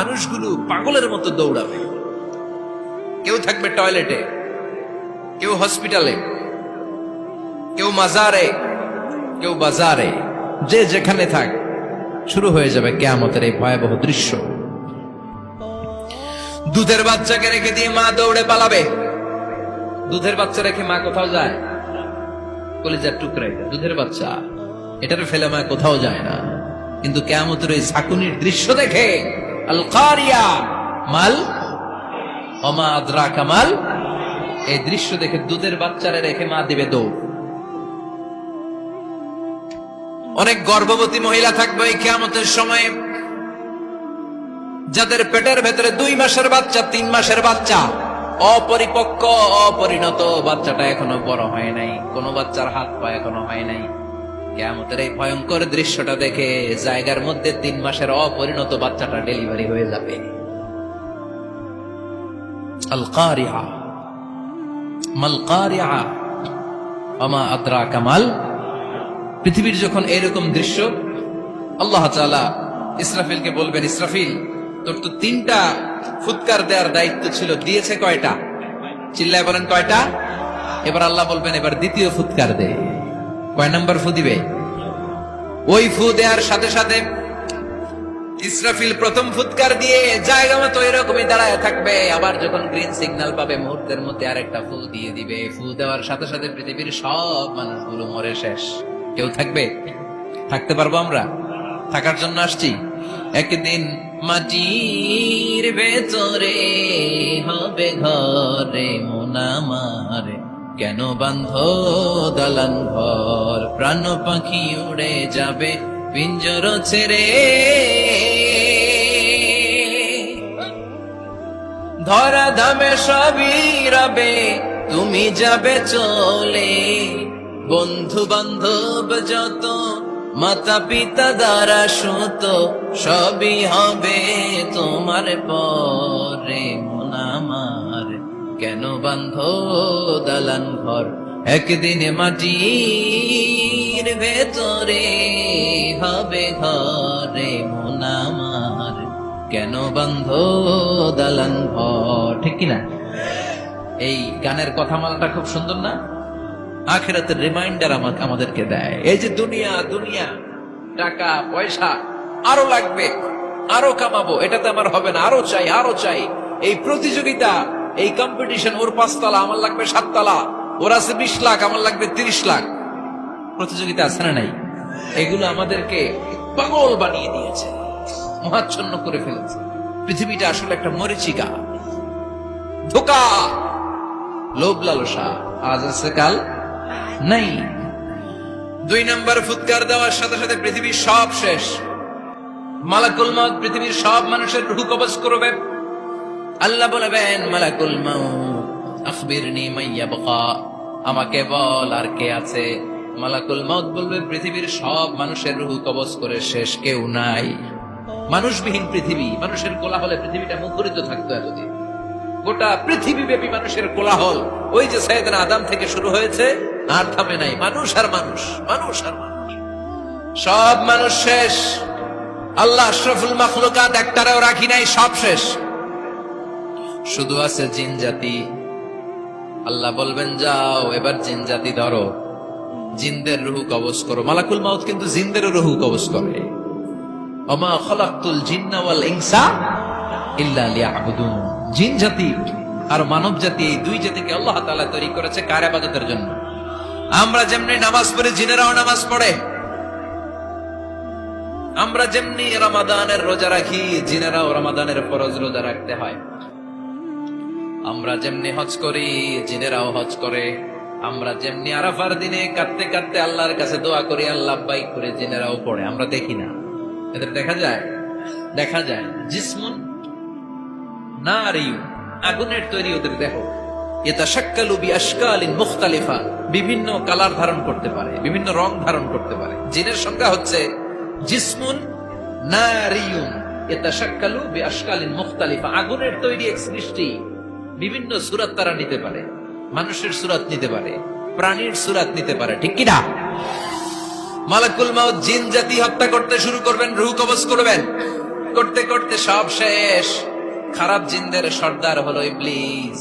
মানুষগুলো পাগলের মতো দৌড়াবে। কেউ থাকবে টয়লেটে, কেউ হসপিটালে, কেউ মাজারে, কেউ বাজারে, যে যেখানে থাক শুরু হয়ে যাবে কিয়ামতের এই ভয়াবহ দৃশ্য। দুধের বাচ্চাকে রেখে দিয়ে মা দৌড়ে পালাবে। দুধের বাচ্চা রেখে মা কোথাও যায়? কলিজার টুকরা এটা, দুধের বাচ্চা, এটারে ফেলে মা কোথাও যায় না। কিন্তু কিয়ামতের এই ঝাঁকুনির দৃশ্য দেখে আল কারিয়া মাল ওমা আদরাকা মাল, এই দৃশ্য দেখে দুধের বাচ্চারে রেখে মা দিবে দৌড়। অনেক গর্ভবতী মহিলা থাকবে এই কিয়ামতের সময়ে, যাদের পেটের ভেতরে 2 মাসের বাচ্চা, 3 মাসের বাচ্চা, অপরিপক্ক অপরিণত, বাচ্চাটা এখনো বড় হয় নাই, কোন বাচ্চার হাত পা এখনো হয় নাই। কিয়ামতের এই ভয়ঙ্কর দৃশ্যটা দেখে জায়গার মধ্যে 3 মাসের অপরিণত বাচ্চাটা ডেলিভারি হয়ে যাবে। আল কারিয়া মাল কারিয়া ওমা আদরাকা মাল। পৃথিবীর যখন এরকম দৃশ্য, আল্লাহ তাআলা ইসরাফিলকে বলবেন, ইসরাফিল তোর তো 3টা ফুৎকার দেওয়ার দায়িত্ব ছিল, দিয়েছে কয়টা? চিল্লায় বলেন কয়টা? এবার আল্লাহ বলবেন এবার দ্বিতীয় ফুৎকার দে। কয় নাম্বার ফু দিবে? ওই ফু দেওয়ার সাথে সাথে ইসরাফিল প্রথম ফুৎকার দিয়ে জায়গা মতো এরকমই দাঁড়ায় থাকবে। আবার যখন গ্রিন সিগন্যাল পাবে মুহূর্তের মধ্যে আরেকটা ফু দিয়ে দিবে। ফু দেওয়ার সাথে সাথে পৃথিবীর সব মানুষগুলো মরে শেষ। কেউ থাকবে? থাকতে পারবো আমরা? থাকার জন্য আসছি। একদিন মাটির ভেতরে হবে ঘরে মন আমার, কেন বান্ধ দালান ঘর, প্রাণ পাখি উড়ে যাবে পিঞ্জর ছেড়ে, ধরা ধামে সবই রবে তুমি যাবে চলে, বন্ধু বান্ধব যত মাতা পিতা দ্বারা সুত সবই হবে তোমার পরে মন আমার, কেন বান্ধ দালান ঘর, একদিন মাটির ভেতরে হবে ঘরে মন আমার, কেন বান্ধ দালান ঘর। ঠিক কিনা? এই গানের কথামালাটা খুব সুন্দর না? আখিরাতের রিমাইন্ডার আমাদেরকে দেয়। এই যে দুনিয়া দুনিয়া, টাকা পয়সা আরো লাগবে, আরো কামাবো, এটাতে আমার হবে না, আরো চাই আরো চাই। এই প্রতিযোগিতা, এই কম্পিটিশন, ওর 5 তলা আমার লাগবে 7 তলা, ওর আছে 20 লাখ আমার লাগবে 30 লাখ। প্রতিযোগিতা আছে না নাই? এগুলো আমাদেরকে পাগল বানিয়ে দিয়েছে, মহাচ্ছন্ন করে ফেলেছে। পৃথিবীটা আসলে একটা মরিচিকা, ধোঁকা, লোভ লালসা, আজ আছে কাল নাই। 2 নাম্বার ফুৎকার দেওয়ার সাথে সাথে পৃথিবীর সব শেষ। মালাকুল মউত পৃথিবীর সব মানুষের রূহ কবজ করবে। আল্লাহ বলবেন, মালাকুল মউত আখবিরনি মাইয়াবকা, আমাকে বল আর কে আছে। মালাকুল মউত বলবে, পৃথিবীর সব মানুষের রূহ কবজ করে শেষ, কেউ নাই। মানুষবিহীন পৃথিবী, মানুষের কোলাহলে পৃথিবীটা মুখরিত থাকতো এতদিন। গোটা পৃথিবীব্যাপী মানুষের কোলাহল, ওই যে সাইয়েদনা আদম থেকে শুরু হয়েছে, আর থামে নাই। মানুষ আর মানুষ, মানুষ আর মানুষ, সব মানুষ শেষ। আল্লাহ আশরাফুল মাখলুকাত একটারেও রাখি নাই, সব শেষ। শুধু আছে জিন জাতি। আল্লাহ বলবেন, যাও এবার জিন জাতি ধরো, জিনদের রূহ কবজ করো। মালাকুল মউত কিন্তু জিনদেরও রূহ কবজ করে। ওমা খালাকতুল জিন্না ওয়াল ইনসা ইল্লা লিয়াবুদুন। জিন জাতি আর মানব জাতি, এই 2 জাতিকে আল্লাহ তাআলা তৈরি করেছে কার ইবাদতের জন্য। আমরা যেমনি নামাজ পড়ি, জিনেরাও নামাজ পড়ে। আমরা যেমনি রমাদানের রোজা রাখি, জিনেরাও রমাদানের ফরজ রোজা রাখতে হয়। আমরা যেমনি হজ করি, জিনেরাও হজ করে। আমরা যেমনি আরাফার দিনে কাঁদতে কাঁদতে আল্লাহর কাছে দোয়া করি, আল্লাহ লাব্বাইক করে, জিনেরাও পড়ে। আমরা দেখি না, এদের দেখা যায়? দেখা যায়। জিসমুন নারী, আগুনের তৈরি ওদের দেহ। ইয়াতাশাক্কালু বিআশকালিন মুখতালিফা, বিভিন্ন কালার ধারণ করতে পারে, বিভিন্ন রং ধারণ করতে পারে। জিনের সংজ্ঞা হচ্ছে জিসমুন নারিয়ুন ইয়াতাশাক্কালু বিআশকালিন মুখতালিফা, আগুনের তৈরি এক সৃষ্টি। বিভিন্ন সূরত তারা নিতে পারে, মানুষের সূরত নিতে পারে, প্রাণীর সূরত নিতে পারে। ঠিক কি না? মালাকুল মউত জিন জাতি হত্যা করতে শুরু করবেন, রূহ কবজ করবেন। করতে করতে সব শেষ। খারাপ জিনদের সর্দার হলো ইবলিস।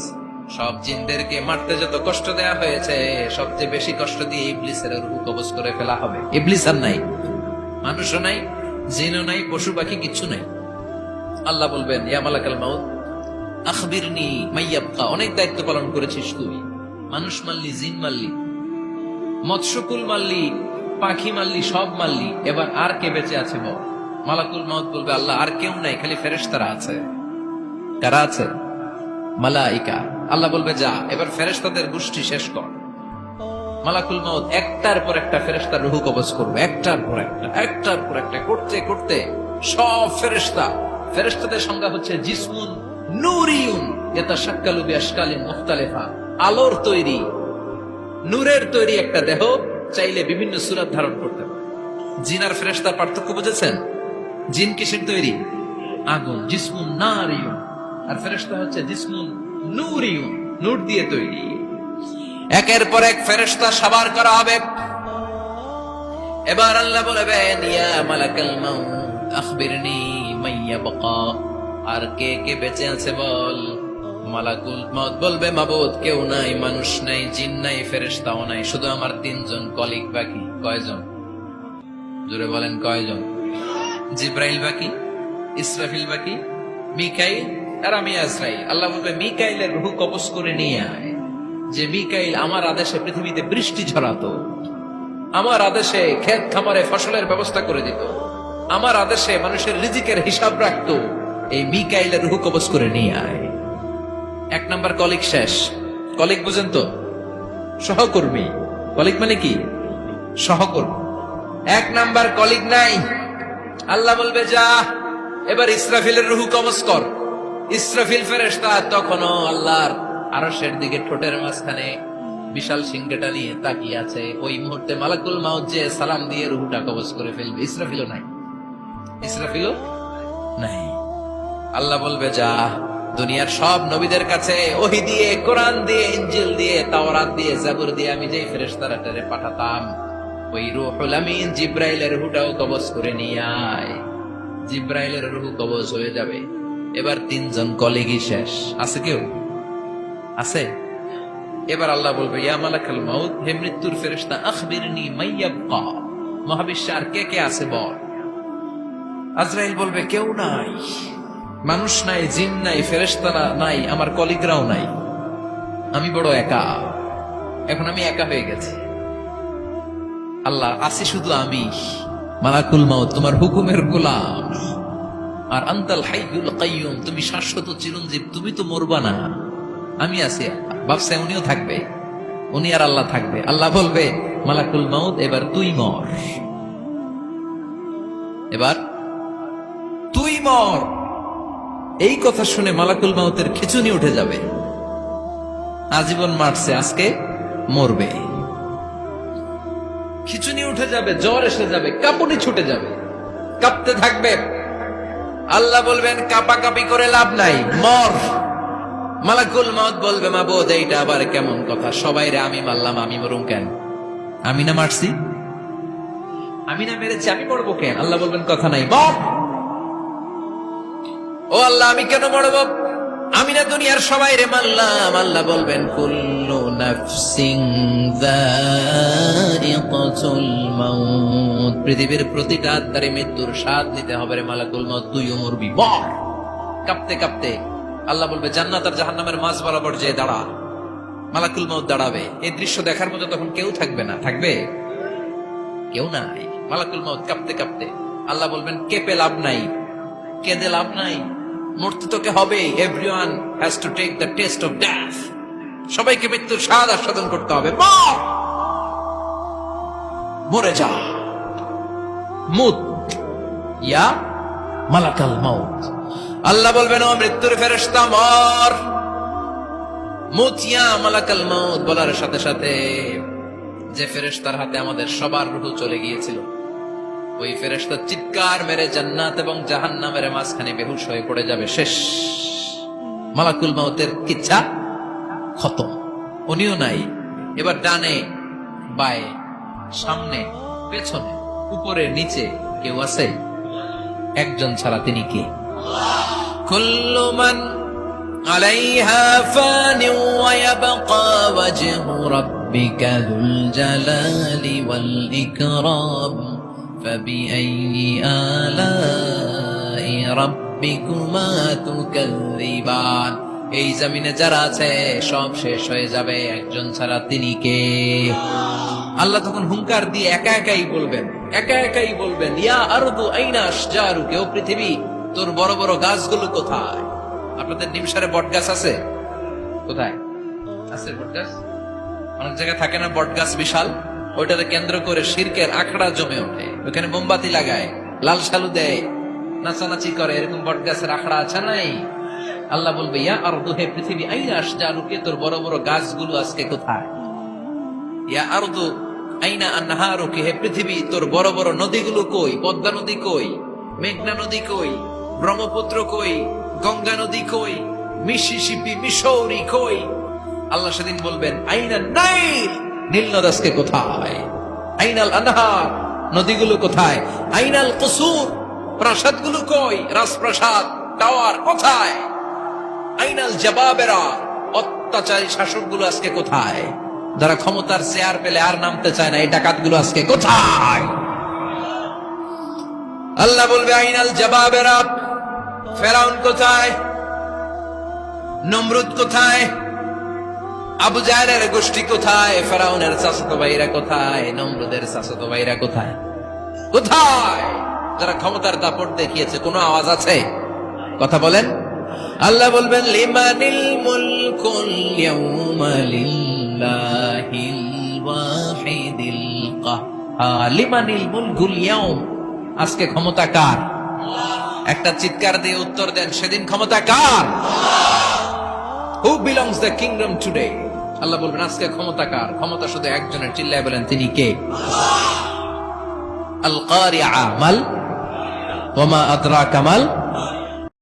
সব জিনদেরকে মারতে যত কষ্ট দেয়া হয়েছে, সবচেয়ে বেশি কষ্ট দিয়ে ইবলিসের রূহ কবজ করে ফেলা হবে। ইবলিস আর নাই, মানুষও নাই, জিনও নাই, পশু পাখি কিচ্ছু নাই। আল্লাহ বলবেন, ইয়া মালাকাল মাউত আখবিরনি মাইয়াবকা। অনেক দায়িত্ব পালন করেছিস তুই, মানুষ মারলি, জিন মারলি, মৎস্যকুল মারলি, পাখি মারলি, সব মারলি, এবার আর কে বেঁচে আছে বল? মালাকুল মাউত বলবে, আল্লাহ আর কেউ নাই, খালি ফেরেশতারা আছে। কারা আছে? মালাইকা। আল্লাহ বলবে, যা এবার ফেরেশতাদের গোষ্ঠী শেষ কর। মালাকুল মাউত একটার পর একটা ফেরেশতার রূহ কবজ করবে, একটার পর একটা, একটার পর একটা, করতে করতে সব ফেরেশতা। ফেরেশতাদের সংজ্ঞা হচ্ছে জিসমুন নূরিয়ুন ইয়াতাশাক্কালু বিআশকালিন মুখতালিফা। আলোর তৈরি, নূরের তৈরি একটা দেহ, চাইলে বিভিন্ন সূরত ধারণ করতে পারে। জিন আর ফেরেশতার পার্থক্য বুঝেছেন? জিন কিসের তৈরি? আগুন, জিসমুন নারিয়ুন। আর ফেরেশতা হচ্ছে জিসমুন নূরিয়ুন, নূর দিয়ে তৈরি। একের পর এক ফেরেশতা সাবার করা হবে। এবার আল্লাহ বলবেন, ইয়া মালাকাল মাউত আখবিরনি মাইয়াবকা। আর কে কে বেঁচে আছে বল? মালাকুল মাউত বলবে, মাবুদ কেউ নাই, মানুষ নাই, জিন নাই, ফেরেশতাও নাই, শুধু আমার তিনজন কলিগ বাকি। কয়জন? জোরে বলেন, কয়জন? জিব্রাইল বাকি, ইসরাফিল বাকি, মিকাইল আর আমি আজরাইল। আল্লাহ বলবে, মিকাইলের রূহ কবজ করে নিয়ে আয়। যে মিকাইল আমার আদেশে পৃথিবীতে বৃষ্টি ঝরাতো, আমার আদেশে ক্ষেত খামারে ফসলের ব্যবস্থা করে দিত, আমার আদেশে মানুষের রিজিকের হিসাব রাখতো। এই মিকাইলের রূহ কবজ করে নিয়ে আয়। এক নাম্বার কলিগ শেষ। কলিগ বুঝেন তো? সহকর্মী। কলিগ মানে কি? সহকর্মী। এক নাম্বার কলিগ নাই। আল্লাহ বলবে, যা এবার ইসরাফিলের রূহ কবজ কর। ইসরাফিল ফেরেশতা তখনও আল্লাহর আরশের দিকে ঠোঁটের মাঝখানে বিশাল সিংহটা নিয়ে তাকিয়ে আছে। ওই মুহূর্তে মালাকুল মাউত যে সালাম দিয়ে রূহটা কবজ করে ফেলবে। ইসরাফিলও নাই, ইসরাফিলও নাই। আল্লাহ বলবে, যা দুনিয়ার সব নবীদের কাছে ওহী দিয়ে, কোরআন দিয়ে, ইনজিল দিয়ে, তাওরাত দিয়ে, জাবুর দিয়ে আমি যেই ফেরেশতারে পাঠাতাম, ওই রূহুল আমিন জিব্রাইলের রূহটাও কবজ করে নিয়ে আয়। জিব্রাইলের রূহ কবজ হয়ে যাবে। এবার তিনজন কলিগই শেষ। আছে কেউ? আছে? এবার আল্লাহ বলবে, ইয়া মালাকাল মাউত, হে মৃত্যুর ফেরেশতা, আখবিরনি মাইয়াবকা। মহাবিশ্বে আর কে কে আছে বল? আজরাইল বলবে, কেউ নাই, মানুষ নাই, জিন নাই, ফেরেশতা নাই, আমার কলিগরাও নাই, আমি বড় একা। এখন আমি একা হয়ে গেছি। আল্লাহ, আছি শুধু আমি। মালাকুল মাউত, তোমার হুকুমের গোলাম। আর আনতাল হাইয়ুল কাইয়ুম, তুমি শাশ্বত চিরঞ্জীব, তুমি তো মরবা না। আমি আছি। ভাবছে উনিও থাকবে, উনি আর আল্লাহ থাকবে। আল্লাহ বলবে, মালাকুল মাউত এবার তুই মর, এবার তুই মর। এই কথা শুনে মালাকুল মাউতের খিচুনি উঠে যাবে। আজীবন মারছে, আজকে মরবে। খিচুনি উঠে যাবে, জ্বর এসে যাবে, কাঁপুনি ছুটে যাবে, কাঁপতে থাকবে। আল্লাহ বলবেন, কাঁপাকাঁপি করে লাভ নাই, মর। মালাকুল মাউত বলবে, মাবুদ এইটা আবার কেমন কথা? সবাই রে আমি মারলাম, আমি মরুম কেন? আমি না মারছি, আমি না মেরেছি, আমি মরবো কেন? আল্লাহ বলবেন, কথা নাই, মর। ও আল্লাহ, আমি কেন মরবো? আমি না দুনিয়ার সবাই রে মারলাম। আল্লাহ বলবেন, কুল্লু নাফসিন যায়িকাতুল মাউত, পৃথিবীর প্রতিটা আত্মারে মৃত্যুর স্বাদ নিতে হবে রে মালাকুল মাউত, তুইও মরবি, মর। কাঁপতে কাঁপতে আল্লাহ বলবে, জান্নাত আর জাহান্নামের মাঝ বরাবর যে দাঁড়া। মালাকুল মাউত দাঁড়াবে। এই দৃশ্য দেখার মতো তখন কেউ থাকবে না। থাকবে? কেউ নাই। মালাকুল মাউত কাঁপতে কাঁপতে। আল্লাহ বলবেন, কেঁপে লাভ নাই, কেঁদে লাভ নাই, মরতে তোকে হবে। Everyone has to take the taste of death. সবাইকে মৃত্যুর স্বাদ আস্বাদন করতে হবে। মরে যা, মুত ইয়া মালাকাল মাউত। আল্লাহ বলবেন, ও মৃত্যুর ফেরেশতা, মর, মুত ইয়া মালাকাল মাউত। বলার সাথে সাথে যে ফেরেশতার হাতে আমাদের সবার রূহ চলে গিয়েছিল, ওই ফেরেশতা চিৎকার মেরে জান্নাত এবং জাহান্নামের মাঝখানে বেহুশ হয়ে পড়ে যাবে। শেষ। মালাকুল মাউতের কিচ্ছা খতম, উনিও নাই। এবার ডানে বায়ে, সামনে পেছনে, উপরে নিচে কেউ আছে? একজন ছাড়া তিনি কে? কুল্লু মান আলাইহা ফানি ওয়া ইয়াবকা ওয়াজহু রাব্বিকা যুল জালালি ওয়াল ইকরাম ফাবিআইয়ি আলাই রাব্বিকুমা তুকাযযিবান। এই জমিনে যারা আছে সব শেষ হয়ে যাবে, একজন ছাড়া তিনি কে? আল্লাহ তখন হুঙ্কার দিয়ে একা একাই বলবেন ইয়া আরদু আইনা আশজারুকা, ও পৃথিবী তোর বড় বড় গাছগুলো কোথায়? আপনাদের নিমসারে বট গাছ আছে? কোথায় আছে বট গাছ? অনেক জায়গায় থাকে না বট গাছ বিশাল, ওইটাকে কেন্দ্র করে শিরকের আখড়া জমে ওঠে, ওখানে মোমবাতি লাগায়, লাল শালু দেয়, নাচানাচি করে, এরকম বট গাছের আখড়া আছে নাই? আল্লাহ বলবে ইয়া আরদু, হে পৃথিবী, আইনা আশজারুকা, তোর বড় বড় গাছগুলো আজকে কোথায়? ইয়া আরদু আইনা আনহারুকা, হে পৃথিবী তোর বড় বড় নদীগুলো কই? পদ্মা নদী কই? মেঘনা নদী কই? ব্রহ্মপুত্র কই? গঙ্গা নদী কই? মিসিসিপি, মিসৌরি কই? আল্লাহ সেদিন বলবেন আইনা নাইল, নীল নদ আজকে কোথায়? আইনাল আনহার, নদীগুলো কোথায়? আইনাল কুসুর, প্রাসাদগুলো কই? রাজপ্রাসাদ, টাওয়ার কোথায়? আইনাল জাবাবেরা, অত্যাচারী শাসকগুলো আজকে কোথায়? যারা ক্ষমতার চেয়ার পেলে আর নামতে চায় না, এই ডাকাতগুলো আজকে কোথায়? আল্লাহ বলবে আইনাল জাবাবেরা, ফেরাউন কোথায়? নমরুদ কোথায়? আবু জাহেলের গোষ্ঠী কোথায়? ফেরাউনের চাচাতো ভাইরা কোথায়? নমরুদের চাচাতো ভাইরা কোথায়? কোথায়? যারা ক্ষমতার দাপট দেখিয়েছে, কোনো আওয়াজ আছে? কথা বলেন। আল্লাহ বলবেন লিমানিল মুলকুল ইয়াউমা লিল্লাহিল ওয়াহিদিল কাহ্হার, লিমানিল মুলকুল ইয়াউম, আজকে ক্ষমতা কার? একটা চিৎকার দিয়ে উত্তর দেন, সেদিন ক্ষমতা কার? Who belongs the kingdom today? আল্লাহ বলবেন আজকে ক্ষমতা কার? ক্ষমতা শুধু একজনের, চিল্লায় বলেন তিনি কে? আল কারিআ মাল ওয়া মা আদরাকা মাল